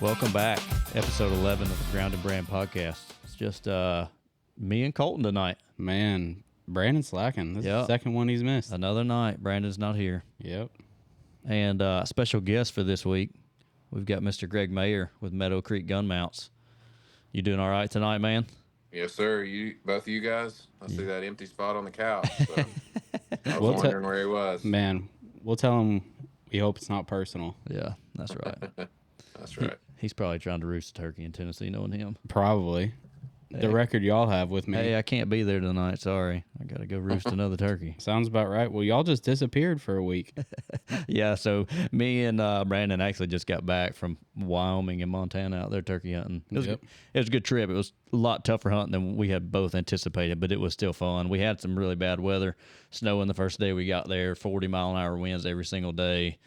Welcome back. Episode 11 of the Ground and Brand podcast. It's just me and Colton tonight. Man, Brandon's slacking. This is the Yep. second one he's missed. Another night. Brandon's not here. Yep. And special guest for this week, we've got Mr. Greg Maher with Meadow Creek Mounts. You doing all right tonight, man? Yes, sir. Both of you guys. I see that empty spot on the couch. So I was We'll wondering where he was. Man, we'll tell him we hope it's not personal. Yeah, that's right. That's right. He's probably trying to roost a turkey in Tennessee, knowing him. Probably. The record y'all have with me. Hey, I can't be there tonight. Sorry. I got to go roost another turkey. Sounds about right. Well, y'all just disappeared for a week. Yeah, so me and Brandon actually just got back from Wyoming and Montana out there turkey hunting. It was, Yep. it was a good trip. It was a lot tougher hunting than we had both anticipated, but it was still fun. We had some really bad weather, snowing the first day we got there, 40-mile-an-hour winds every single day,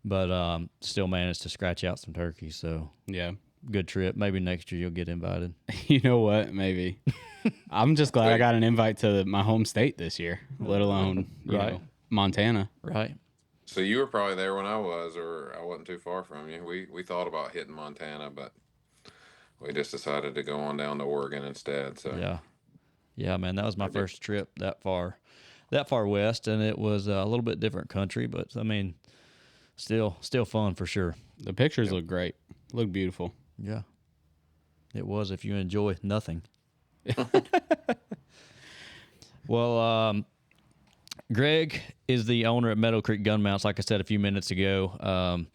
but still managed to scratch out some turkeys. So Yeah. good trip. Maybe next year you'll get invited. You know what? Maybe. I'm just glad I got an invite to my home state this year, let alone Right. Montana. Right? So you were probably there when I was, or I wasn't too far from you. We thought about hitting Montana, but we just decided to go on down to Oregon instead. So Yeah, man, that was my first trip that far west, and it was a little bit different country, but I mean, still fun for sure. The pictures look great. Look beautiful. Yeah, it was. If you enjoy nothing. Well, Greg is the owner at Meadow Creek Mounts, like I said a few minutes ago.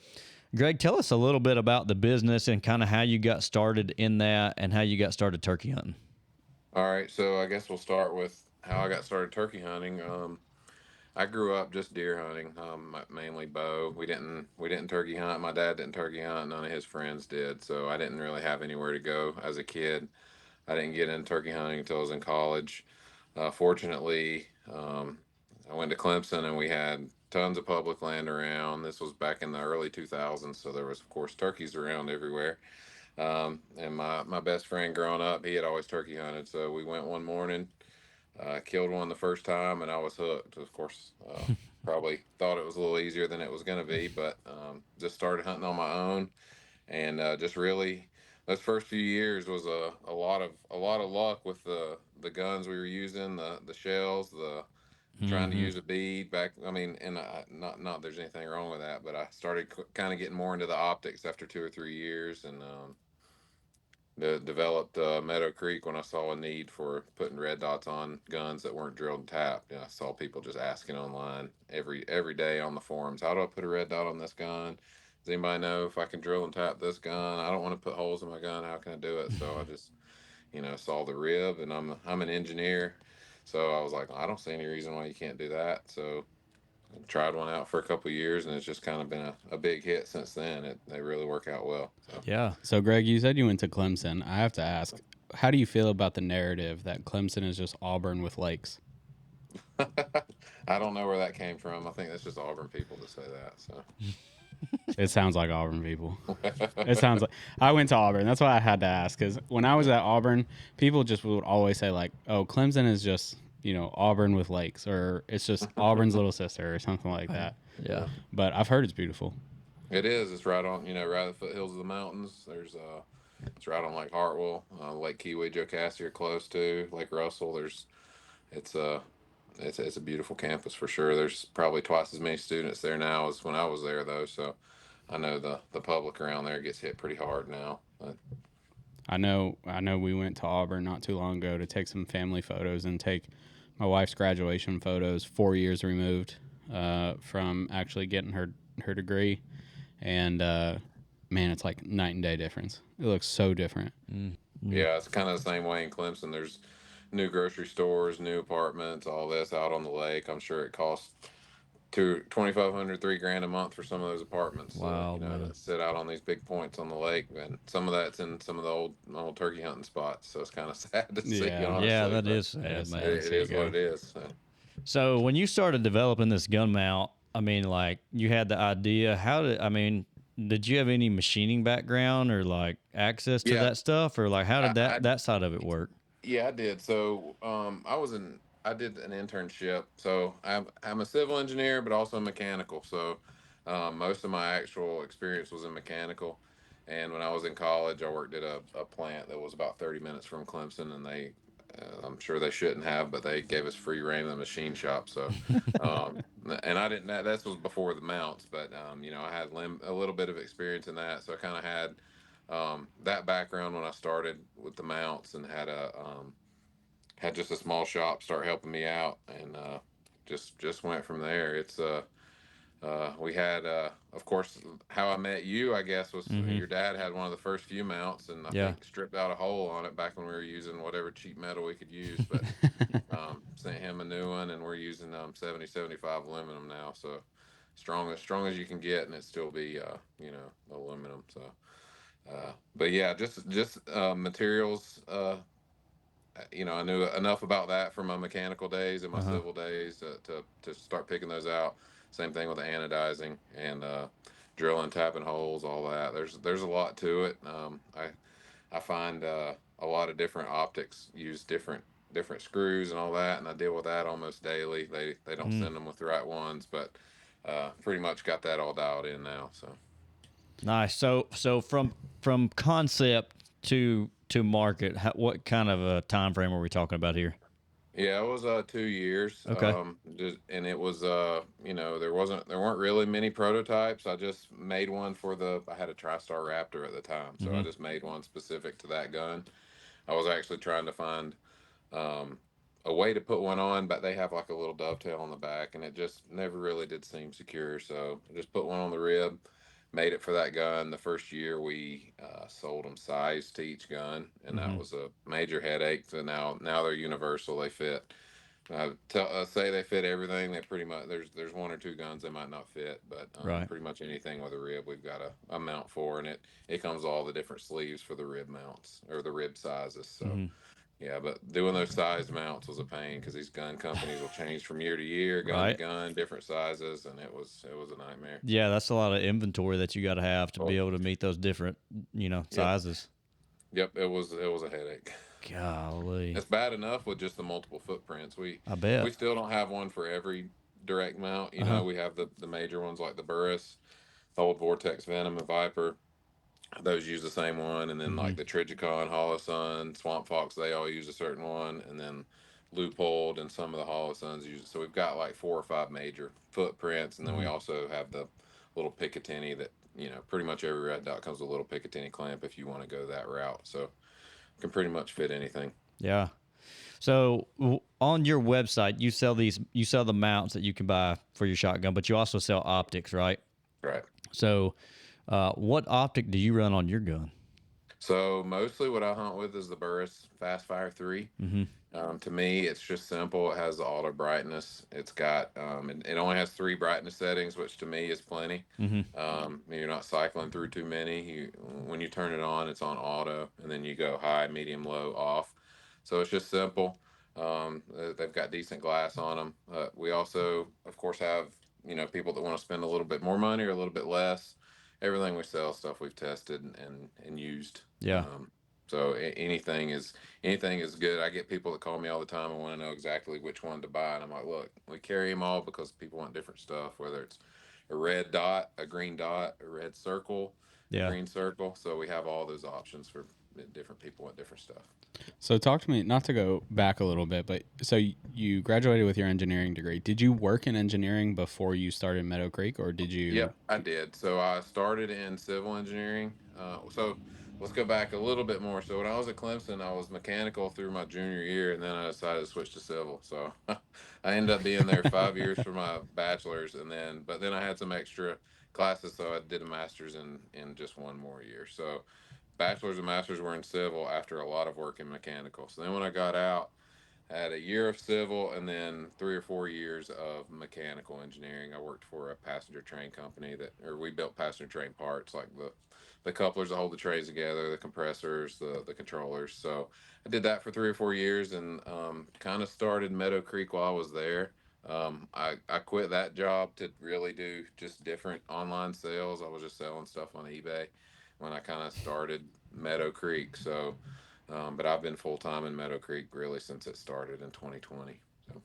Greg, tell us a little bit about the business and kind of how you got started in that and how you got started turkey hunting. all right. So I guess we'll start with how I got started turkey hunting. I grew up just deer hunting, mainly bow. We didn't turkey hunt. My dad didn't turkey hunt. None of his friends did. So I didn't really have anywhere to go as a kid. I didn't get into turkey hunting until I was in college. Fortunately, I went to Clemson and we had tons of public land around. This was back in the early 2000s, so there was, of course, turkeys around everywhere. And my best friend growing up, he had always turkey hunted. So we went one morning, killed one the first time, and I was hooked. Of course, probably thought it was a little easier than it was going to be, but just started hunting on my own, and just really those first few years was a lot of luck with the guns we were using, the shells, the trying to use a bead back. I mean, and not there's anything wrong with that, but I started kind of getting more into the optics after 2 or 3 years, and developed Meadow Creek when I saw a need for putting red dots on guns that weren't drilled and tapped. I saw people just asking online every day on the forums, how do I put a red dot on this gun? Does anybody know if I can drill and tap this gun? I don't want to put holes in my gun. How can I do it? So I just, saw the rib, and I'm an engineer. So I was like, I don't see any reason why you can't do that. So I tried one out for a couple of years, and it's just kind of been a big hit since then. They really work out well. So. Yeah. So, Greg, you said you went to Clemson. I have to ask, how do you feel about the narrative that Clemson is just Auburn with lakes? I don't know where that came from. I think that's just Auburn people to say that. So. It sounds like Auburn people. It sounds like I went to Auburn. That's why I had to ask, because when I was at Auburn, people just would always say like, "Oh, Clemson is just Auburn with lakes, or it's just Auburn's little sister, or something like that." Yeah. But I've heard it's beautiful. It is. It's right on right at the foothills of the mountains. It's right on Lake Hartwell, Lake Kiwi, Jocassee are close to Lake Russell. It's a beautiful campus for sure. There's probably twice as many students there now as when I was there, though. So I know the public around there gets hit pretty hard now. But. I know we went to Auburn not too long ago to take some family photos and take my wife's graduation photos 4 years removed from actually getting her degree. And, man, it's like night and day difference. It looks so different. Mm-hmm. Yeah, it's kind of the same way in Clemson. There's new grocery stores, new apartments, all this out on the lake. I'm sure it costs $2,500, $3,000 a month for some of those apartments. Wow, so, that sit out on these big points on the lake, and some of that's in some of the old turkey hunting spots. So it's kind of sad to see. Honestly, yeah, that is sad, man. It is what it is. So when you started developing this gun mount, I mean, like you had the idea. Did you have any machining background or like access to that stuff, or like how did that side of it work? Yeah, I did. So I did an internship. So I'm a civil engineer, but also mechanical. So most of my actual experience was in mechanical. And when I was in college, I worked at a plant that was about 30 minutes from Clemson, and I'm sure they shouldn't have, but they gave us free reign of the machine shop. So, um, and I didn't, that was before the mounts, but, I had a little bit of experience in that. So I kind of had, that background when I started with the mounts, and had just a small shop start helping me out, and, just went from there. We had, of course, how I met you, I guess, was Mm-hmm. your dad had one of the first few mounts, and I Yeah. think stripped out a hole on it back when we were using whatever cheap metal we could use. But sent him a new one, and we're using 7075 aluminum now. So strong as you can get, and it still be aluminum. So, but yeah, just materials. I knew enough about that from my mechanical days and my Uh-huh. civil days to start picking those out. Same thing with the anodizing and drilling, tapping holes, all that. There's a lot to it. I find a lot of different optics use different screws and all that, and I deal with that almost daily. They don't Mm. send them with the right ones, but pretty much got that all dialed in now. So. Nice. So from concept to market, what kind of a time frame are we talking about here? Yeah, it was 2 years. Okay. And it was there weren't really many prototypes. I just made one I had a TriStar Raptor at the time, so Mm-hmm. I just made one specific to that gun. I was actually trying to find um, a way to put one on, but they have like a little dovetail on the back, and it just never really did seem secure. So I just put one on the rib, made it for that gun. The first year we sold them size to each gun, and Mm-hmm. that was a major headache. So now they're universal. They fit. Say they fit everything. They pretty much there's one or two guns they might not fit, but Right. pretty much anything with a rib we've got a mount for, and it comes with all the different sleeves for the rib mounts or the rib sizes. So Mm-hmm. yeah, but doing those size mounts was a pain because these gun companies will change from year to year, gun to Right. gun, different sizes, and it was a nightmare. Yeah, that's a lot of inventory that you got to have to be Oh, able to meet those different, yep, sizes. yep, it was a headache. Golly. It's bad enough with just the multiple footprints. I We bet. still don't have one for every direct mount. Uh-huh. We have the major ones like the Burris, the old Vortex Venom and Viper. Those use the same one, and then Mm-hmm. like the Trigicon, Holosun, Swamp Fox, they all use a certain one, and then Loophole and some of the Holosuns use it. So we've got like 4 or 5 major footprints, and then we Mm-hmm. also have the little Picatinny that pretty much every red dot comes with a little Picatinny clamp if you want to go that route. So can pretty much fit anything. Yeah. So on your website, you sell the mounts that you can buy for your shotgun, but you also sell optics, right? Right. So, what optic do you run on your gun? So mostly what I hunt with is the Burris Fast Fire 3. Mm-hmm. To me, it's just simple. It has the auto brightness. It's got it only has 3 brightness settings, which to me is plenty. Mm-hmm. You're not cycling through too many. When you turn it on, it's on auto, and then you go high, medium, low, off. So it's just simple. They've got decent glass on them. We also, of course, have people that want to spend a little bit more money or a little bit less. Everything we sell, stuff we've tested and used. Yeah. So anything is good. I get people that call me all the time and want to know exactly which one to buy, and I'm like, look, we carry them all because people want different stuff, whether it's a red dot, a green dot, a red circle, a Yeah. green circle. So we have all those options for different people want different stuff. So talk to me, not to go back a little bit, but so you graduated with your engineering degree. Did you work in engineering before you started Meadow Creek, or did you? Yep, I did. So I started in civil engineering. So let's go back a little bit more. So when I was at Clemson, I was mechanical through my junior year, and then I decided to switch to civil. So I ended up being there 5 years for my bachelor's, but then I had some extra classes, so I did a master's in just one more year. So bachelor's and master's were in civil after a lot of work in mechanical. So then when I got out, I had a year of civil and then 3 or 4 years of mechanical engineering. I worked for a passenger train company we built passenger train parts like the couplers that hold the trains together, the compressors, the controllers. So I did that for 3 or 4 years and kind of started Meadow Creek while I was there. I quit that job to really do just different online sales. I was just selling stuff on eBay when I kind of started Meadow Creek. But I've been full time in Meadow Creek really since it started in 2020. So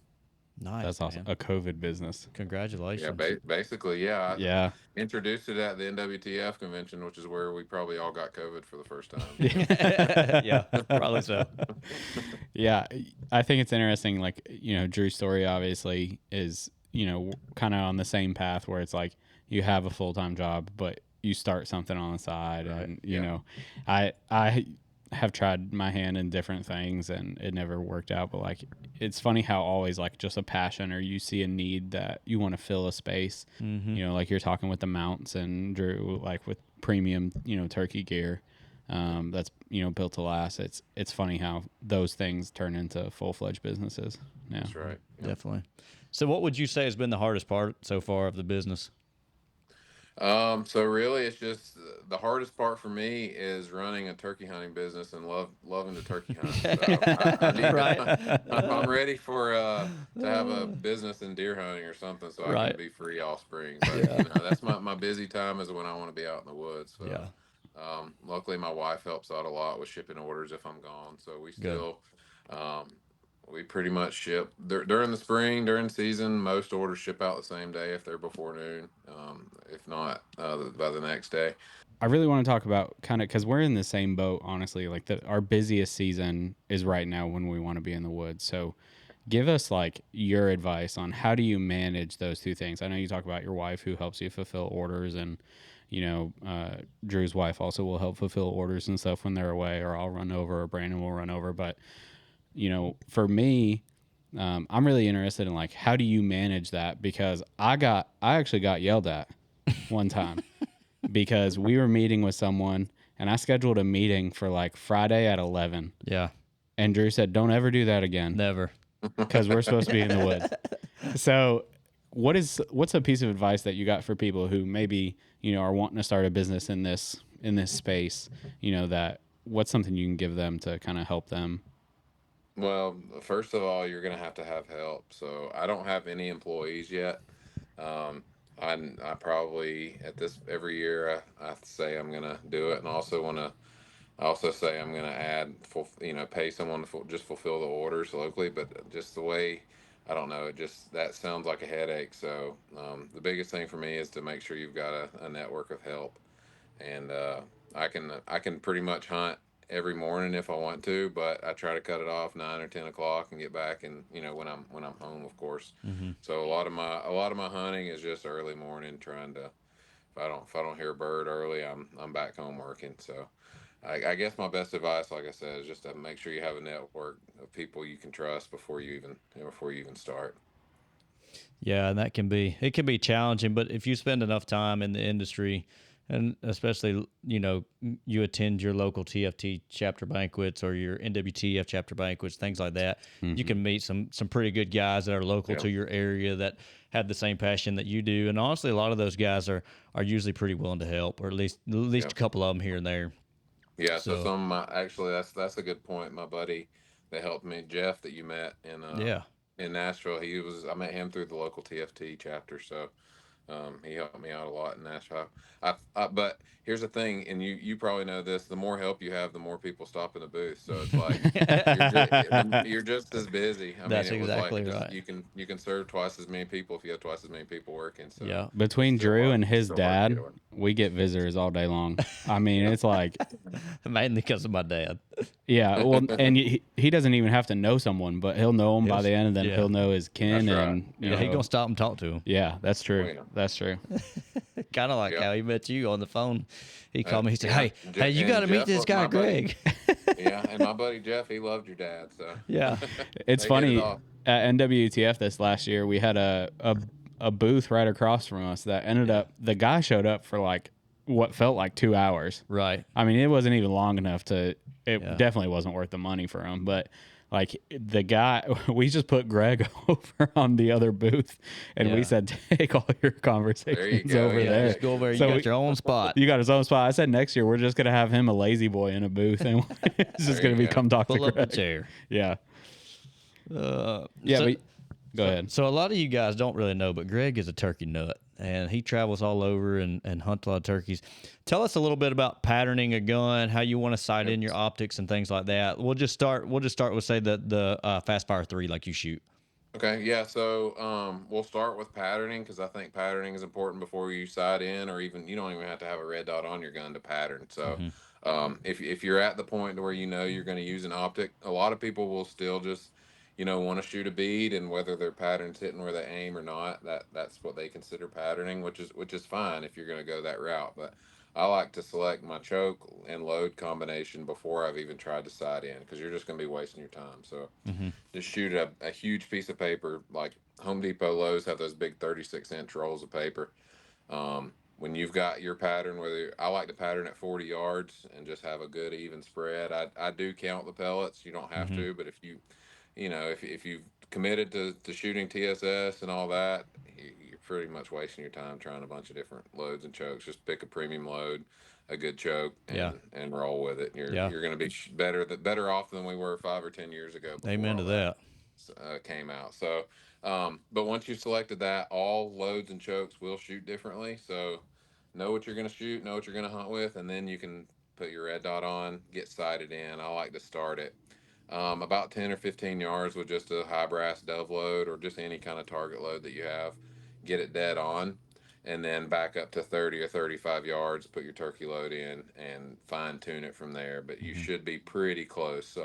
Nice. That's awesome. Man. A COVID business. Congratulations. Yeah, basically, yeah. Yeah. I introduced it at the NWTF convention, which is where we probably all got COVID for the first time. Yeah, probably so. Yeah, I think it's interesting. Like, Drew's story obviously is, kind of on the same path where it's like you have a full-time job, but you start something on the side. Right. And, Yeah. I have tried my hand in different things and it never worked out. But like, it's funny how always like just a passion or you see a need that you want to fill a space, like you're talking with the mounts and Drew, like with premium, turkey gear. That's built to last. It's funny how those things turn into full-fledged businesses. Yeah, That's right. Yeah. Definitely. So what would you say has been the hardest part so far of the business? So really, it's just the hardest part for me is running a turkey hunting business and loving to turkey hunt. So I need I'm ready for to have a business in deer hunting or something, so I can Right. be free all spring. But that's my busy time is when I want to be out in the woods. So, Yeah. luckily, my wife helps out a lot with shipping orders if I'm gone. So we still, we pretty much ship during the spring, during season. Most orders ship out the same day if they're before noon. If not, by the next day. I really want to talk about kind of because we're in the same boat. Honestly, like our busiest season is right now when we want to be in the woods. So, give us like your advice on how do you manage those two things. I know you talk about your wife who helps you fulfill orders and. Drew's wife also will help fulfill orders and stuff when they're away, or I'll run over, or Brandon will run over. But, for me, I'm really interested in like, how do you manage that? Because I actually got yelled at one time because we were meeting with someone and I scheduled a meeting for like Friday at 11. Yeah. And Drew said, don't ever do that again. Never. Because we're supposed to be in the woods. So what's a piece of advice that you got for people who maybe, are wanting to start a business in this space, that what's something you can give them to kind of help them? Well, first of all, you're going to have help. So I don't have any employees yet. I probably at this every year I say I'm going to do it, and I also say I'm going to add pay someone to just fulfill the orders locally, but just the way. I don't know. It just that sounds like a headache. So the biggest thing for me is to make sure you've got a network of help, and I can pretty much hunt every morning if I want to, but I try to cut it off 9 or 10 o'clock and get back, and when I'm home, of course. So a lot of my hunting is just early morning, trying to if I don't hear a bird early, I'm back home working. So. I guess my best advice, like I said, is just to make sure you have a network of people you can trust before you even start. Yeah, and it can be challenging, but if you spend enough time in the industry, and especially you attend your local TFT chapter banquets or your NWTF chapter banquets, things like that, you can meet some pretty good guys that are local to your area that have the same passion that you do, and honestly, a lot of those guys are usually pretty willing to help, or at least a couple of them here and there. Yeah, so some of my actually that's a good point. My buddy that helped me, Jeff, that you met in Nashville, I met him through the local TFT chapter, so he helped me out a lot in Nashville. But here's the thing, and you probably know this: the more help you have, the more people stop in the booth. So it's like you're just as busy. That's exactly right. You can serve twice as many people if you have twice as many people working. So yeah, between Drew and his dad, we get visitors all day long. I mean, it's like mainly because of my dad. Yeah, well, and he doesn't even have to know someone, but he'll know them by the end, and then he'll know his kin, and he's gonna stop and talk to him. Yeah, that's true. That's true. Kind of like how he met you on the phone. He called me. He said, "Hey, you got to meet this guy, Greg." Yeah, and my buddy Jeff, he loved your dad. So yeah, it's funny. At NWTF this last year, we had a booth right across from us that ended up. The guy showed up for like what felt like 2 hours. Right. I mean, it wasn't even long enough to. It definitely wasn't worth the money for him, but. Like the guy, we just put Greg over on the other booth, and we said, "Take all your conversations over there. Just go over. You got your own spot. You got his own spot." I said, "Next year, we're just gonna have him a lazy boy in a booth, and it's just gonna be come talk to Greg." Pull up a chair. Yeah. But go ahead. So a lot of you guys don't really know, but Greg is a turkey nut, and he travels all over and hunts a lot of turkeys. Tell us a little bit about patterning a gun, how you want to sight in your optics and things like that. We'll just start with say the Fast Fire 3 like you shoot. Okay, yeah. So we'll start with patterning because I think patterning is important before you sight in, or even you don't even have to have a red dot on your gun to pattern. So Mm-hmm. if you're at the point to where you know you're going to use an optic, a lot of people will still just want to shoot a bead, and whether their pattern's hitting where they aim or not, that's what they consider patterning, which is fine if you're going to go that route. But I like to select my choke and load combination before I've even tried to sight in because you're just going to be wasting your time. So Mm-hmm. just shoot a huge piece of paper. Like Home Depot, Lowe's have those big 36-inch rolls of paper. When you've got your pattern, whether I like to pattern at 40 yards and just have a good even spread. I do count the pellets. You don't have Mm-hmm. to, but if you've committed to shooting TSS and all that, you're pretty much wasting your time trying a bunch of different loads and chokes. Just pick a premium load, a good choke, Yeah. and roll with it. You're Yeah. you're going to be better off than we were 5 or 10 years ago before Amen to all that that. came out. So, but once you've selected that, all loads and chokes will shoot differently. So, know what you're going to shoot, know what you're going to hunt with, and then you can put your red dot on, get sighted in. I like to start it about 10 or 15 yards with just a high brass dove load or just any kind of target load that you have. Get it dead on, and then back up to 30 or 35 yards, put your turkey load in, and fine tune it from there. But you Mm-hmm. should be pretty close.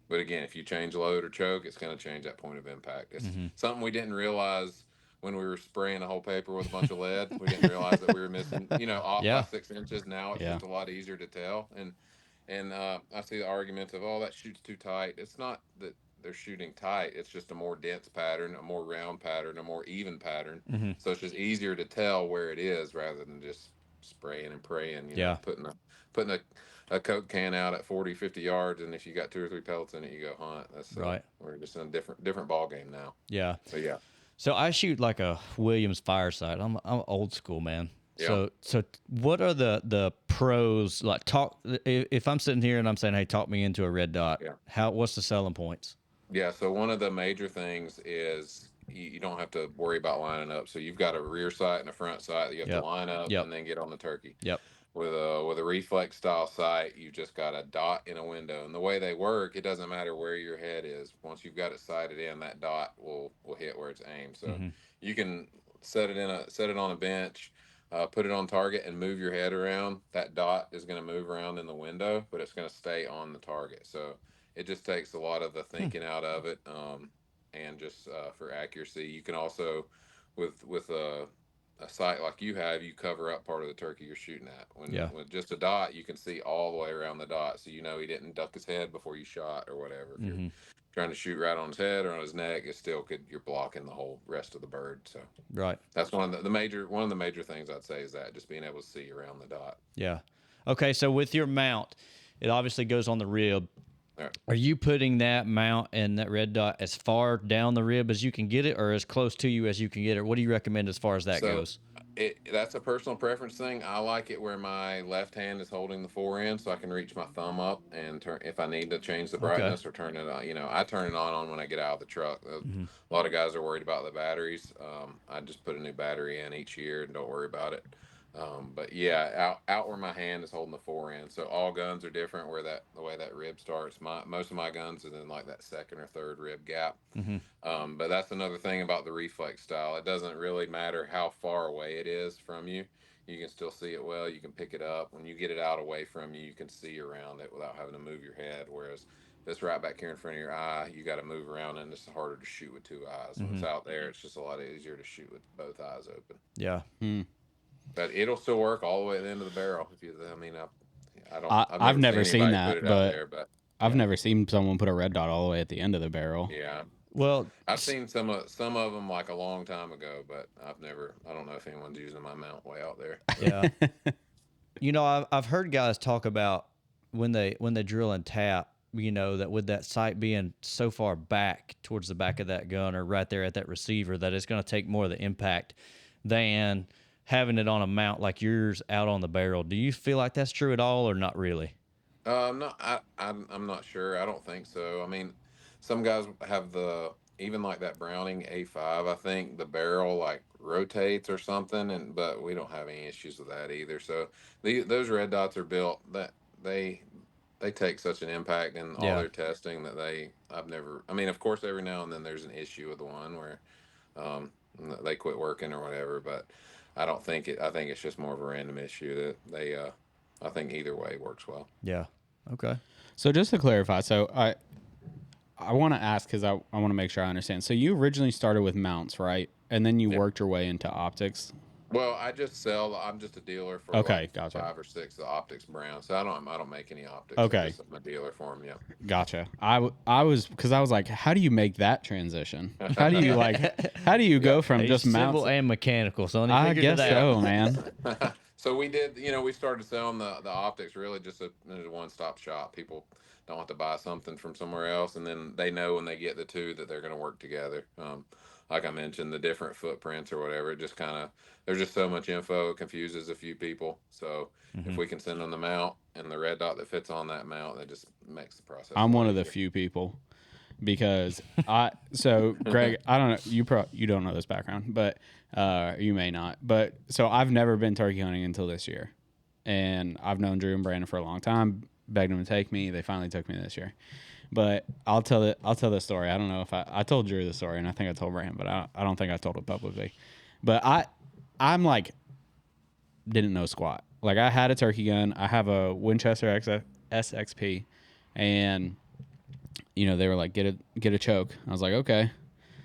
But again, if you change load or choke, it's going to change that point of impact. It's Mm-hmm. something we didn't realize when we were spraying the whole paper with a bunch of lead. We didn't realize that we were missing, off by Yeah. 6 inches. Now it's Yeah. just a lot easier to tell. And I see the arguments of, oh, that shoots too tight. It's not that they're shooting tight. It's just a more dense pattern, a more round pattern, a more even pattern. Mm-hmm. So it's just easier to tell where it is rather than just spraying and praying, Yeah. putting a Coke can out at 40, 50 yards. And if you got two or three pellets in it, you go hunt. Right. We're just in a different ball game now. Yeah. So yeah. So I shoot like a Williams Fireside. I'm old school, man. Yeah. So what are the pros? Like, talk, if I'm sitting here and I'm saying, hey, talk me into a red dot. Yeah. What's the selling points? Yeah, so one of the major things is you don't have to worry about lining up. So you've got a rear sight and a front sight that you have to Yep. line up Yep. and then get on the turkey. Yep. With a reflex style sight, you just got a dot in a window. And the way they work, it doesn't matter where your head is. Once you've got it sighted in, that dot will hit where it's aimed. So Mm-hmm. you can set it on a bench, put it on target, and move your head around. That dot is going to move around in the window, but it's going to stay on the target. So it just takes a lot of the thinking out of it, and just for accuracy. You can also, with a sight like you have, you cover up part of the turkey you're shooting at. When Yeah. with just a dot, you can see all the way around the dot, so he didn't duck his head before you shot or whatever. If you're Mm-hmm. trying to shoot right on his head or on his neck, it still could you're blocking the whole rest of the bird. So Right. that's one of the major things I'd say is that just being able to see around the dot. Yeah. Okay. So with your mount, it obviously goes on the rib. All right. Are you putting that mount and that red dot as far down the rib as you can get it, or as close to you as you can get it? What do you recommend as far as that So goes? that's a personal preference thing. I like it where my left hand is holding the forend, so I can reach my thumb up and turn if I need to change the Okay. brightness or turn it on. I turn it on when I get out of the truck. Mm-hmm. A lot of guys are worried about the batteries. I just put a new battery in each year and don't worry about it. But yeah, out where my hand is holding the forend. So all guns are different where the way that rib starts. Most of my guns is in like that second or third rib gap. Mm-hmm. But that's another thing about the reflex style. It doesn't really matter how far away it is from you. You can still see it well. You can pick it up. When you get it out away from you, you can see around it without having to move your head. Whereas if it's right back here in front of your eye, you got to move around, and it's harder to shoot with two eyes. When Mm-hmm. it's out there, it's just a lot easier to shoot with both eyes open. Yeah. Hmm. But it'll still work all the way to the end of the barrel. I don't. I've never seen anybody put that, it out but there, but I've Yeah. never seen someone put a red dot all the way at the end of the barrel. yeah. Well, I've seen some of them like a long time ago, but I've never. I don't know if anyone's using my mount way out there. yeah. I've heard guys talk about when they drill and tap. That with that sight being so far back towards the back of that gun or right there at that receiver, that it's going to take more of the impact than having it on a mount like yours out on the barrel. Do you feel like that's true at all, or not really? No, I'm not sure. I don't think so. I mean, some guys have even like that Browning A5. I think the barrel like rotates or something, but we don't have any issues with that either. So those red dots are built that they they take such an impact in all Yeah. their testing that I've never. I mean, of course, every now and then there's an issue with the one where um, they quit working or whatever, but I don't think it. I think it's just more of a random issue that they. I think either way works well. Yeah. Okay. So just to clarify, so I want to ask because I want to make sure I understand. So you originally started with mounts, right? And then you Yeah. worked your way into optics. Well, I just sell. I'm just a dealer for Okay, like gotcha. 5 or 6 of the optics brands. So I don't make any optics. Okay. I'm a dealer for them. Yeah. Gotcha. I was because I was like, how do you make that transition? How do you how do you go from He's just mounts? civil and mechanical, so he I figured guess it out. so, man. So we did, we started selling the optics really just as a one-stop shop. People don't have to buy something from somewhere else, and then they know when they get the two that they're going to work together. Like I mentioned, the different footprints or whatever, it just kind of, there's just so much info, it confuses a few people. So if we can send them the mount and the red dot that fits on that mount, that just makes the process. I'm a lot one of the easier. few people because Greg, I don't know, you don't know this background, but you may not. But so I've never been turkey hunting until this year, and I've known Drew and Brandon for a long time. Begged them to take me. They finally took me this year. But I'll tell the story. I don't know if I told Drew the story, and I think I told Brandon, but I don't think I told it publicly. But I'm like didn't know squat. Like I had a turkey gun. I have a Winchester SXP, and they were like, get a choke. I was like, okay.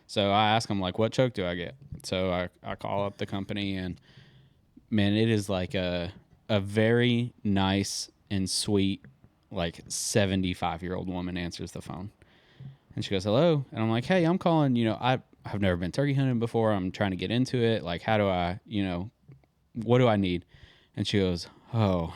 So I asked them like, what choke do I get? So I call up the company, and man, it is like a very nice and sweet, like 75-year-old woman answers the phone, and she goes, hello. And I'm like, hey, I'm calling, I've never been turkey hunting before. I'm trying to get into it. Like, how do I, what do I need? And she goes, oh.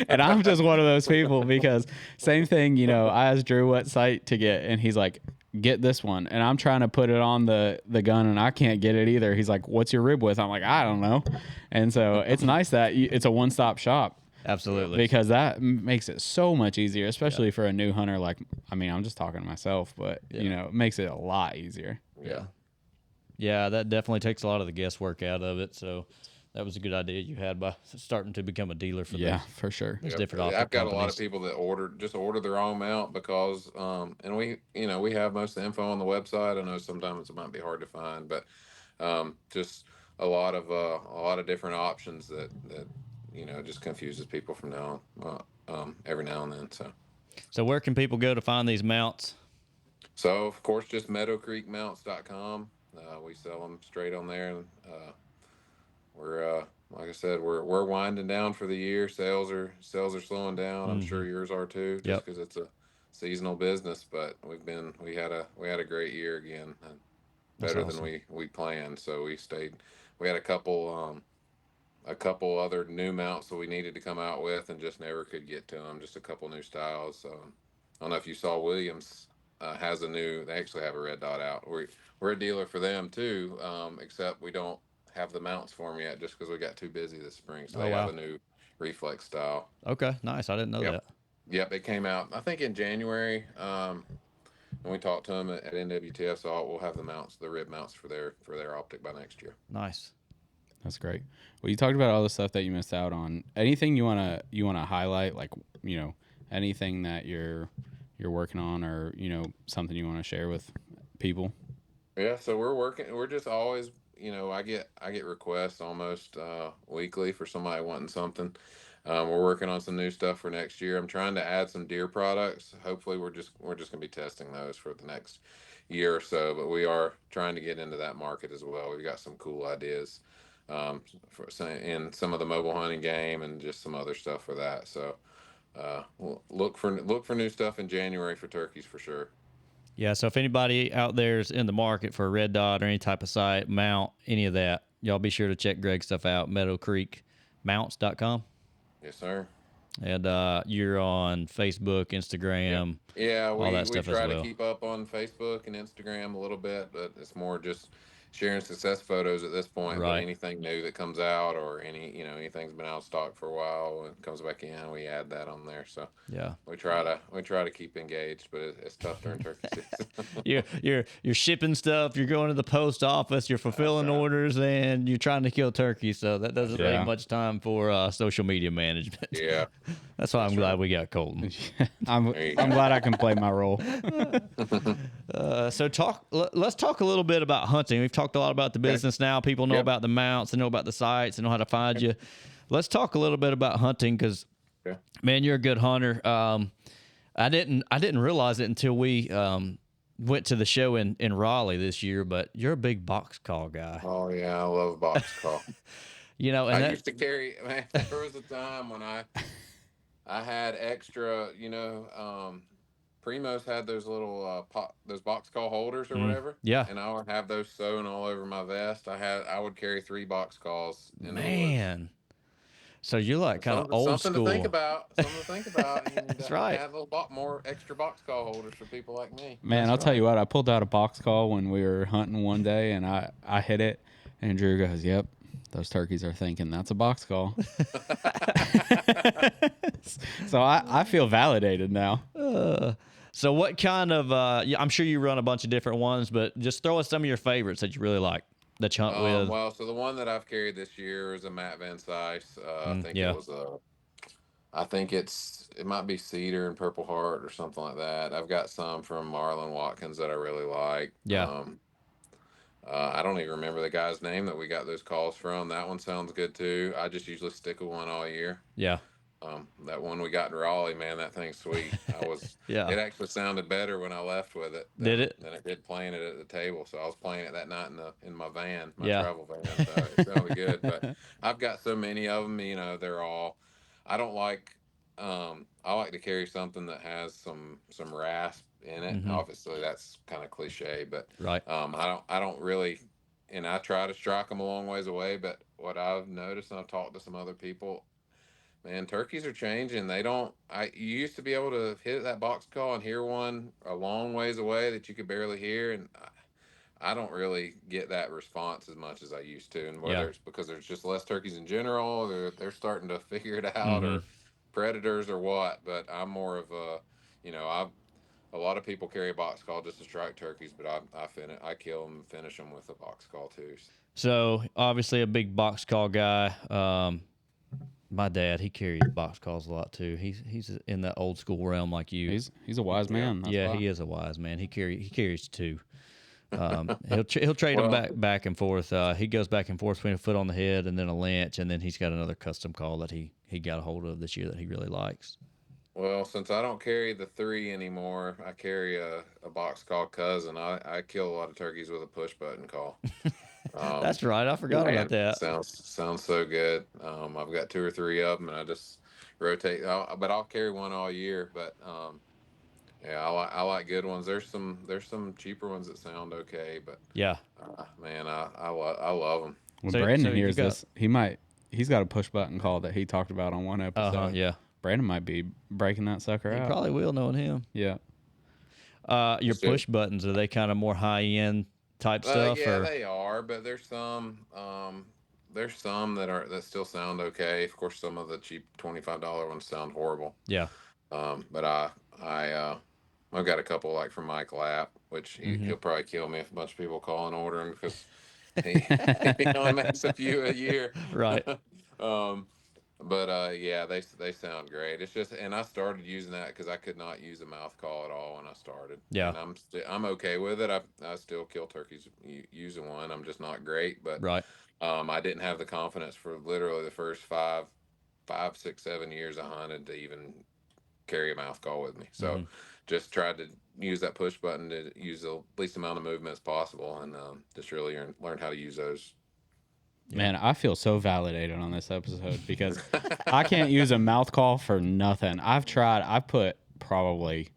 And I'm just one of those people because same thing, I asked Drew what sight to get, and he's like, get this one. And I'm trying to put it on the gun, and I can't get it either. He's like, what's your rib width? I'm like, I don't know. And so it's nice that it's a one-stop shop. Absolutely. Because that makes it so much easier, especially for a new hunter. Like, I mean, I'm just talking to myself, but it makes it a lot easier. Yeah. Yeah, that definitely takes a lot of the guesswork out of it. So that was a good idea you had by starting to become a dealer for for sure. those different optic I've got companies. a lot of people that order their own mount because and we have most of the info on the website. I know sometimes it might be hard to find, but just a lot of different options that just confuses people from now every now and then. So where can people go to find these mounts? So of course just meadowcreekmounts.com. We sell them straight on there, and we're like I said, we're winding down for the year. Sales are slowing down. I'm sure yours are too, just because it's a seasonal business. But we had a great year again, better than we planned. So we had a couple other new mounts that we needed to come out with and just never could get to them. Just a couple new styles. So I don't know if you saw Williams they actually have a red dot out. We're a dealer for them too, except we don't have the mounts for them yet just because we got too busy this spring. So they have a new reflex style. Okay, nice. I didn't know that. Yep, it came out I think in January. And we talked to them at NWTF, so we'll have the rib mounts for their optic by next year. Nice. That's great. Well, you talked about all the stuff that you missed out on. Anything you wanna highlight, like anything that you're working on, or something you want to share with people? Yeah, so we're just always, I get requests almost weekly for somebody wanting something. We're working on some new stuff for next year. I'm trying to add some deer products. Hopefully we're just gonna be testing those for the next year or so, but we are trying to get into that market as well. We've got some cool ideas in some of the mobile hunting game and just some other stuff for that. So we'll look for new stuff in January for turkeys for sure. Yeah, so if anybody out there is in the market for a red dot or any type of sight, mount, any of that, y'all be sure to check Greg's stuff out, meadowcreekmounts.com. Yes, sir. And you're on Facebook, Instagram, yeah, all that we stuff try as well. to keep up on Facebook and Instagram a little bit, but it's more just sharing success photos at this point, but Right. anything new that comes out or anything's been out of stock for a while and comes back in, we add that on there. So Yeah. we try to keep engaged, but it's tough during turkey season. You're shipping stuff, you're going to the post office, you're That's fulfilling right. orders, and you're trying to kill turkey. So that That's doesn't right. leave Yeah. much time for social media management. Yeah, That's why I'm that's glad right. we got Colton. I'm There you I'm go. glad I can play my role. So let's talk a little bit about hunting. We've talked a lot about the Okay. business now. People know Yep. about the mounts, they know about the sites, they know how to find you. Let's talk a little bit about hunting because, Okay. man, you're a good hunter. I didn't realize it until we went to the show in Raleigh this year, but you're a big box call guy. Oh yeah, I love box call. And I that used to carry. Man, there was a time when I had extra. Primos had those little those box call holders or whatever, yeah, and I would have those sewn all over my vest. I would carry 3 box calls in the woods. man. So you're like kind of Something, old something to think school. about. Something to think about. You need That's to right. have a lot more extra box call holders for people like me. Man, That's I'll tell right. you what, I pulled out a box call when we were hunting one day, and I hit it, and Drew goes, "Yep, those turkeys are thinking that's a box call." So I feel validated now. So what kind of? I'm sure you run a bunch of different ones, but just throw us some of your favorites that you really like that you hunt with. Well, so the one that I've carried this year is a Matt Van Sice. Yeah, I think it might be Cedar and Purple Heart or something like that. I've got some from Marlon Watkins that I really like. yeah, I don't even remember the guy's name that we got those calls from. That one sounds good too. I just usually stick with one all year. yeah, That one we got in Raleigh, man, that thing's sweet. yeah. It actually sounded better when I left with it Did it? than it did playing it at the table. So I was playing it that night in my van, my Yeah. travel van. So it sounded good. But I've got so many of them. They're all. I don't like. I like to carry something that has some rasp in it. Mm-hmm. Obviously, that's kind of cliche, but Right. I don't really. And I try to strike them a long ways away. But what I've noticed, and I've talked to some other people, man, turkeys are changing. They don't. You used to be able to hit that box call and hear one a long ways away that you could barely hear, and I don't really get that response as much as I used to. And Yeah. whether it's because there's just less turkeys in general, or they're starting to figure it out, Mm-hmm. or predators, or what. But I'm more of I a lot of people carry a box call just to strike turkeys, but I kill them and finish them with a box call too. So obviously a big box call guy. My dad, he carries box calls a lot too. He's in that old school realm like you. He's a wise man. That's Yeah, why. he is a wise man. He carries two. He'll trade them Well, back and forth. He goes back and forth between a foot on the head and then a lynch, and then he's got another custom call that he got a hold of this year that he really likes. Well, since I don't carry the 3 anymore, I carry a box call cousin. I kill a lot of turkeys with a push button call. That's right. I forgot Man, about that. sounds so good. I've got 2 or 3 of them, and I just rotate. But I'll carry one all year. But yeah, I like good ones. There's some cheaper ones that sound okay, but Yeah. man, I love them. When So Brandon you hears got- this, he's got a push button call that he talked about on one episode. Yeah. Brandon might be breaking that sucker You out. probably will, knowing him. Yeah. Your That's it. push buttons, are they kind of more high end type stuff? Yeah, or they are, but there's some that still sound okay. Of course, some of the cheap $25 ones sound horrible. yeah. But I've got a couple like from Mike Lapp, which he'll probably kill me if a bunch of people call and order him because he only makes a few a year. Right. But yeah, they sound great. It's just, and I started using that because I could not use a mouth call at all when I started. Yeah. And I'm okay with it. I still kill turkeys using one. I'm just not great, but Right. I didn't have the confidence for literally the first 5, 6, 7 years I hunted to even carry a mouth call with me. So just tried to use that push button to use the least amount of movement as possible, and just really learn how to use those. Man, I feel so validated on this episode because I can't use a mouth call for nothing. I've tried. I've put probably,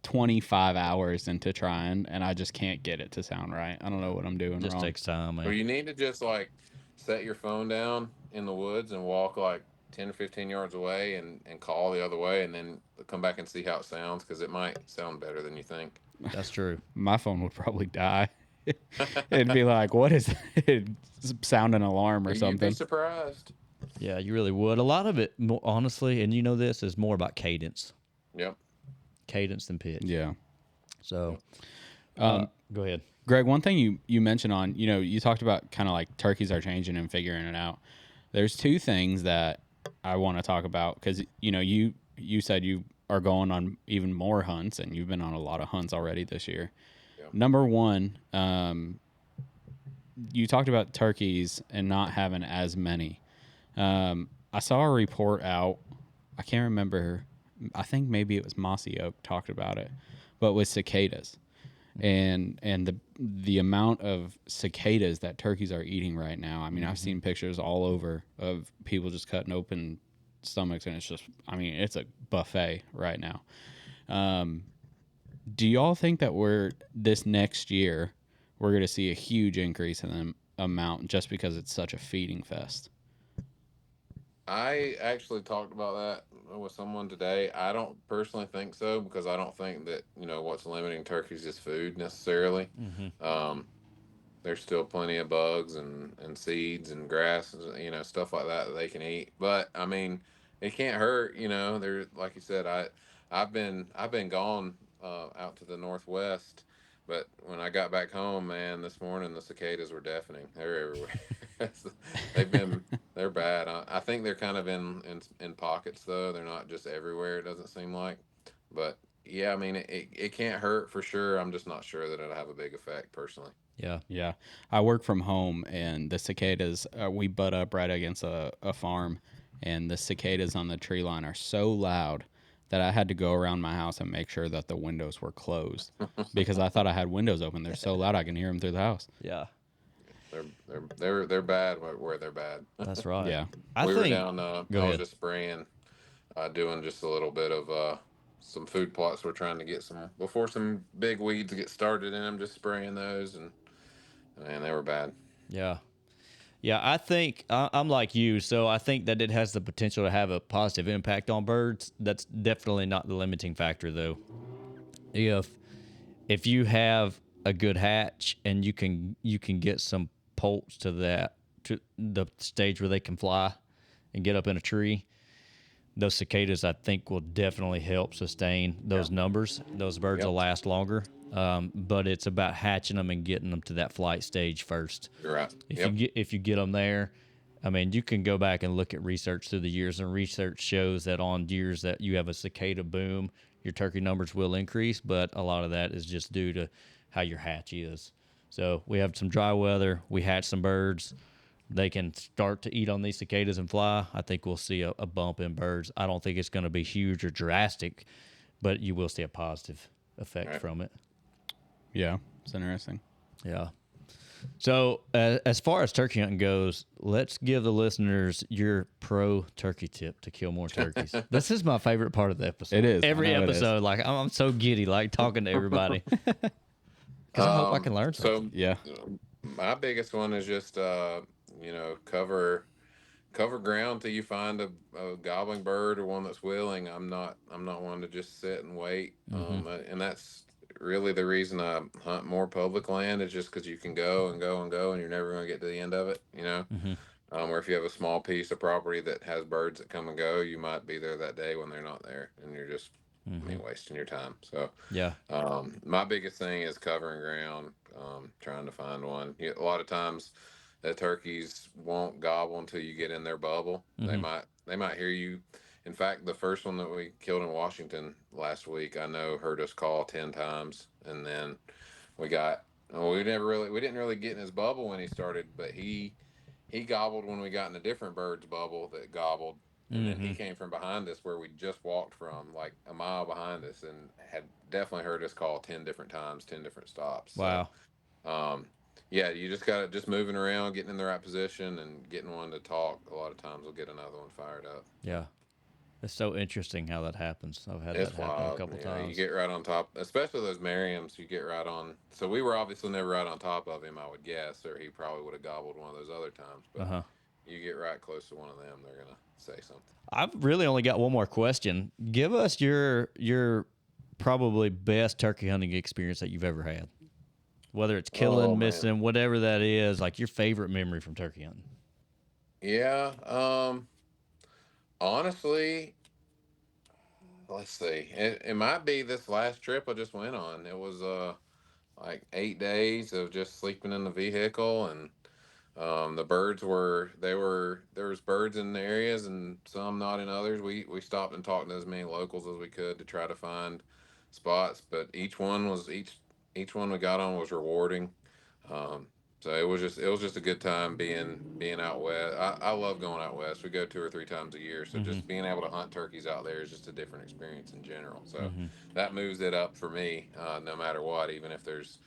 25 hours into trying, and I just can't get it to sound right. I don't know what I'm doing Just wrong. takes time, man. Well, you need to just like set your phone down in the woods and walk like 10 or 15 yards away and call the other way, and then come back and see how it sounds, because it might sound better than you think. That's true. my phone would probably die. It'd be like, what is it? Sound an alarm or You'd something. be surprised. Yeah, you really would. A lot of it, honestly, and you know this, is more about cadence. Yep. Cadence than pitch. Yeah. So, go ahead. Greg, one thing you mentioned on, you talked about kind of like turkeys are changing and figuring it out. There's two things that I want to talk about because, you said you are going on even more hunts and you've been on a lot of hunts already this year. Yeah. Number one, you talked about turkeys and not having as many. I saw a report out. I can't remember. I think maybe it was Mossy Oak talked about it, but with cicadas and the amount of cicadas that turkeys are eating right now. I mean, I've seen pictures all over of people just cutting open stomachs, and it's just, I mean, it's a buffet right now. Do y'all think that this next year we're going to see a huge increase in the amount just because it's such a feeding fest? I actually talked about that with someone today. I don't personally think so because I don't think that what's limiting turkeys is food necessarily. There's still plenty of bugs and seeds and grass, stuff like that they can eat. But I mean, it can't hurt. There, like you said, I've been gone out to the northwest, but when I got back home, man, this morning the cicadas were deafening. They're everywhere. They're bad. I think they're kind of in pockets though. They're not just everywhere. It doesn't seem like, but yeah, I mean, it can't hurt for sure. I'm just not sure that it'll have a big effect personally. Yeah. I work from home, and the cicadas, we butt up right against a farm, and the cicadas on the tree line are so loud that I had to go around my house and make sure that the windows were closed because I thought I had windows open. They're so loud I can hear them through the house. Yeah. They're bad where they're bad. That's right. Yeah. We were down. I was ahead. just spraying, doing just a little bit of some food plots. We're trying to get some before some big weeds get started in them. Just spraying those, and man, they were bad. Yeah. Yeah, I think I'm like you, so I think that it has the potential to have a positive impact on birds. That's definitely not the limiting factor, though. If you have a good hatch and you can get some poults to the stage where they can fly and get up in a tree, those cicadas I think will definitely help sustain those numbers. Those birds will last longer. But it's about hatching them and getting them to that flight stage first. You're right. If you get them there, I mean, you can go back and look at research through the years, and research shows that on years that you have a cicada boom, your turkey numbers will increase, but a lot of that is just due to how your hatch is. So we have some dry weather, we hatch some birds, they can start to eat on these cicadas and fly. I think we'll see a bump in birds. I don't think it's going to be huge or drastic, but you will see a positive effect from it. Yeah, it's interesting. Yeah. So as far as turkey hunting goes, let's give the listeners your pro turkey tip to kill more turkeys. This is my favorite part of the episode. It is. Every episode, like I'm so giddy, like talking to everybody. Because I hope I can learn something. So Yeah. my biggest one is just cover ground till you find a gobbling bird or one that's willing. I'm not one to just sit and wait. And that's really the reason I hunt more public land is just because you can go and go and go and you're never going to get to the end of it, where if you have a small piece of property that has birds that come and go, you might be there that day when they're not there and you're just wasting your time. So my biggest thing is covering ground, trying to find one. A lot of times the turkeys won't gobble until you get in their bubble. They might hear you. In fact, the first one that we killed in Washington last week, I know heard us call 10 times, and then we didn't really get in his bubble when he started, but he gobbled when we got in a different bird's bubble that gobbled, and then he came from behind us where we just walked from, like a mile behind us, and had definitely heard us call 10 different times, 10 different stops. Wow. So, yeah, you just got to just moving around, getting in the right position, and getting one to talk. A lot of times we'll get another one fired up. Yeah. It's so interesting how that happens. I've had It's that happen wild. a couple times. You get right on top, especially those Merriams. You get right on. So we were obviously never right on top of him, I would guess, or he probably would have gobbled one of those other times. But you get right close to one of them, they're gonna say something. I've really only got one more question. Give us your probably best turkey hunting experience that you've ever had? Whether it's killing, Oh man. missing, whatever that is, like your favorite memory from turkey hunting. Yeah. Honestly, let's see. It might be this last trip I just went on. It was like 8 days of just sleeping in the vehicle, and the birds were there was birds in the areas and some not in others. We stopped and talked to as many locals as we could to try to find spots, but each one we got on was rewarding. Um, so it was just a good time being out west. I love going out west. We go 2 or 3 times a year, so Mm-hmm. just being able to hunt turkeys out there is just a different experience in general. So Mm-hmm. that moves it up for me, no matter what, even if there's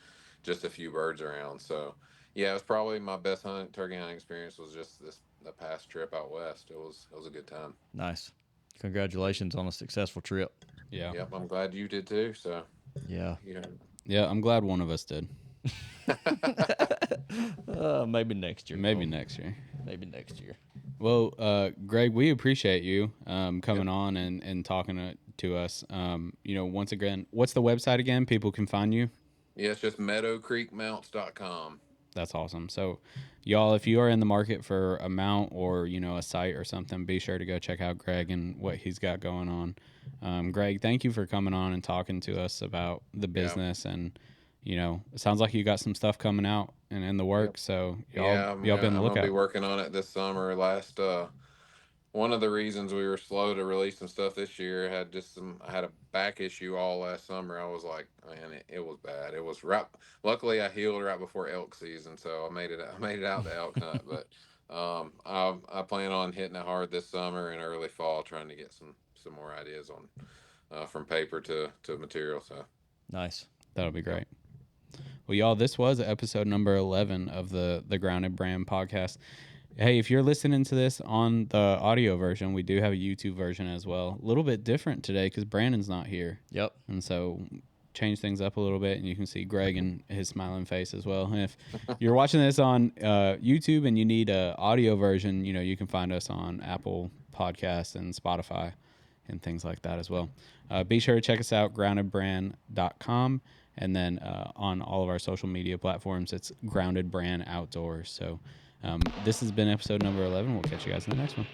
just a few birds around. So yeah, it was probably my best turkey hunting experience was just the past trip out west. It was a good time. Nice. Congratulations on a successful trip. Yeah. Yep, I'm glad you did too. So Yeah. you Yeah, I'm glad one of us did. Maybe next year. Maybe Colton. next year. Maybe next year. Well, Greg, we appreciate you coming on and talking to us. Once again, what's the website again? People can find you. yeah, it's just meadowcreekmounts.com. That's awesome. So, y'all, if you are in the market for a mount or a site or something, be sure to go check out Greg and what he's got going on. Greg, thank you for coming on and talking to us about the business. And it sounds like you got some stuff coming out and in the work. So y'all be on the I'm gonna be lookout. working on it this summer. One of the reasons we were slow to release some stuff this year I had a back issue all last summer. I was like, man, it was bad. It was right. Luckily, I healed right before elk season, so I made it out to elk hunt. But I plan on hitting it hard this summer and early fall, trying to get some more ideas on from paper to material. So Nice. That'll be great. Well, y'all, this was episode number 11 of the Grounded Brand podcast. Hey, if you're listening to this on the audio version, we do have a YouTube version as well. A little bit different today because Brandon's not here. Yep. And so change things up a little bit, and you can see Greg and his smiling face as well. And if you're watching this on YouTube and you need a audio version, you can find us on Apple Podcasts and Spotify and things like that as well. Be sure to check us out, groundedbrand.com. And then on all of our social media platforms, it's Grounded Brand Outdoors. So this has been episode number 11. We'll catch you guys in the next one.